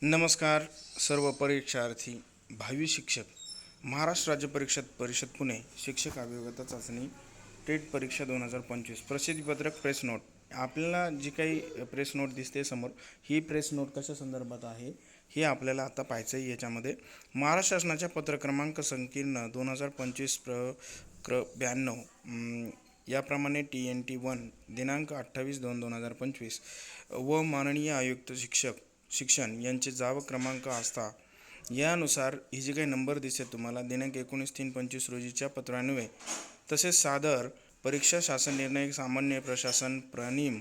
नमस्कार सर्व परीक्षार्थी भावी शिक्षक. महाराष्ट्र राज्य परीक्षा परिषद पुणे शिक्षक अभियोग्यता चाचणी टेट परीक्षा 2025 प्रसिद्धीपत्रक प्रेस नोट. आपल्याला जी काही प्रेस नोट दिसते समोर, ही प्रेस नोट कशा संदर्भात आहे हे आपल्याला आता पाहायचं आहे. याच्यामध्ये महाराष्ट्र शासनाच्या पत्र क्रमांक संकीर्ण 2025 /92 याप्रमाणे TNT1 दिनांक 28/2/2025 व माननीय आयुक्त शिक्षण यांचे जावक क्रमांक असता यानुसार ही जी काही नंबर दिसते तुम्हाला दिनांक 19/3/25 रोजीच्या पत्रान्वये तसेच सादर परीक्षा शासन निर्णय सामान्य प्रशासन प्रणिम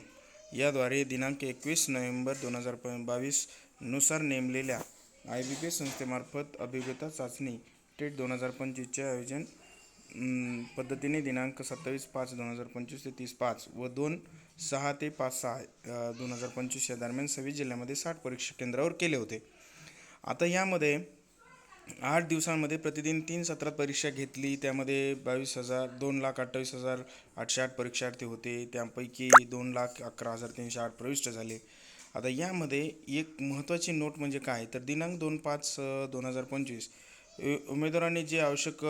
याद्वारे दिनांक 21 नोव्हेंबर 2022 नुसार नेमलेल्या IBPS संस्थेमार्फत अभियोग्यता चाचणी टेट 2025चे आयोजन पद्धतीने दिनांक 27/5/2025 ते 30/5 व 2/6 ते 5/6/2025 या दरम्यान 26 जिल्ह्यामध्ये 60 परीक्षा केंद्रावर केले होते. आता यामध्ये 8 दिवसांमध्ये प्रतिदिन 3 सत्रात परीक्षा घेतली. त्यामध्ये 2,28,808 परीक्षार्थी होते. त्यापैकी 2,11,308 प्रविष्ट झाले. आता यामध्ये एक महत्त्वाची नोट म्हणजे काय, तर दिनांक 2/5/2025 उमेदवारांनी जे आवश्यक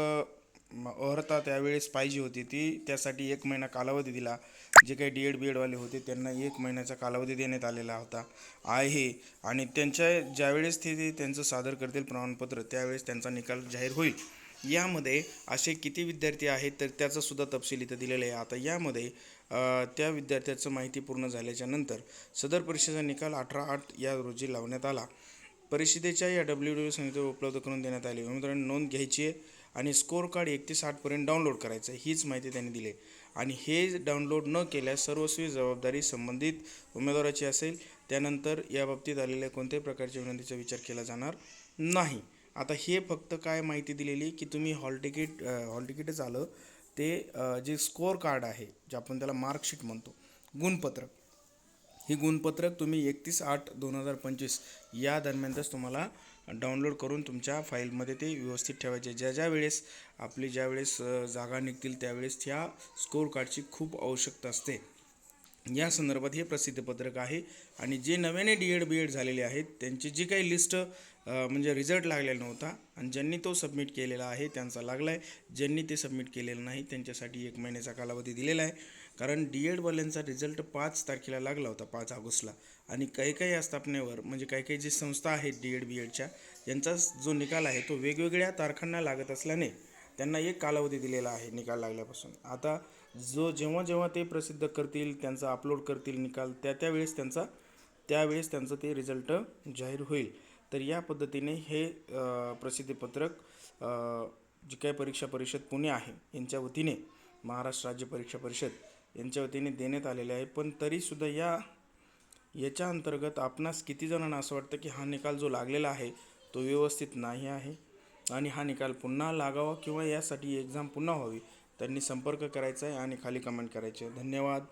अर्हता त्यावेळेस पाहिजे होती त्यासाठी 1 महिना कालावधी दिला. जे काही DED BED वाले होते त्यांना 1 महिन्याचा कालावधी देण्यात आलेला आहे आणि ज्यावेळेस ते त्यांचं सादर करतील प्रमाणपत्र त्यावेळेस त्यांचा निकाल जाहीर होईल. यामध्ये असे किती विद्यार्थी आहेत तर त्याचा सुद्धा तपशील इथं दिलेला आहे. आता यामध्ये त्या विद्यार्थ्याचं माहिती पूर्ण झाल्याच्या नंतर सदर परीक्षेचा निकाल 18/8 या रोजी लावण्यात आला. परिषदेच्या या www संस्थेवर उपलब्ध करून देण्यात आले. उमेदवारांनी नोंद घ्यायची आहे आणि स्कोअर कार्ड 1 ते 60 पर्यंत डाउनलोड करायचं आहे, हीच माहिती त्यांनी दिली. आणि हे डाउनलोड न केल्यास सर्वस्वी जबाबदारी संबंधित उमेदवाराची असेल. त्यानंतर याबाबतीत आलेल्या कोणत्याही प्रकारच्या विनंतीचा विचार केला जाणार नाही. आता हे फक्त काय माहिती दिलेली की तुम्ही हॉल तिकीटच आलं ते जे स्कोअर कार्ड आहे, जे आपण त्याला मार्कशीट म्हणतो, गुणपत्रक, ही गुणपत्रक तुम्ही 31/8/2025 या दरम्यानच तुम्हाला डाउनलोड करून तुमच्या फाईलमध्ये ते व्यवस्थित ठेवायचे. ज्या वेळेस जागा निघतील त्यावेळेस ह्या स्कोअर कार्डची खूप आवश्यकता असते. या संदर्भात हे प्रसिद्धीपत्रक आहे. आणि जे नव्याने DED BED झालेले आहेत त्यांची जी काही लिस्ट म्हणजे रिझल्ट लागलेला नव्हता आणि ज्यांनी तो सबमिट केलेला आहे त्यांचा लागला आहे. ज्यांनी ते सबमिट केलेलं नाही त्यांच्यासाठी 1 महिन्याचा कालावधी दिलेला आहे. कारण DED वाल्यांचा रिझल्ट 5 तारखेला लागला होता, 5 ऑगस्टला. आणि काही आस्थापनेवर म्हणजे काही जी संस्था आहेत DED BEDच्या यांचा जो निकाल आहे तो वेगवेगळ्या तारखांना लागत असल्याने त्यांना एक कालावधी दिलेला आहे निकाल लागल्यापासून. आता जेव्हा ते प्रसिद्ध करतील, त्यांचा अपलोड करतील निकाल, त्यावेळेस त्यांचं ते रिझल्ट जाहीर होईल. तर या पद्धतीने हे प्रसिद्धीपत्रक जी काही परीक्षा परिषद पुणे आहे यांच्या वतीने, महाराष्ट्र राज्य परीक्षा परिषद यांच्या वतीने देण्यात आलेले आहे. पण तरीसुद्धा याच्या अंतर्गत आपणास किती जणांना असं वाटतं की हा निकाल जो लागलेला आहे तो व्यवस्थित नाही आहे आणि हा निकाल पुन्हा लागावा किंवा यासाठी एक्झाम पुन्हा व्हावी, त्यांनी संपर्क करायचा आहे आणि खाली कमेंट करायचे. धन्यवाद.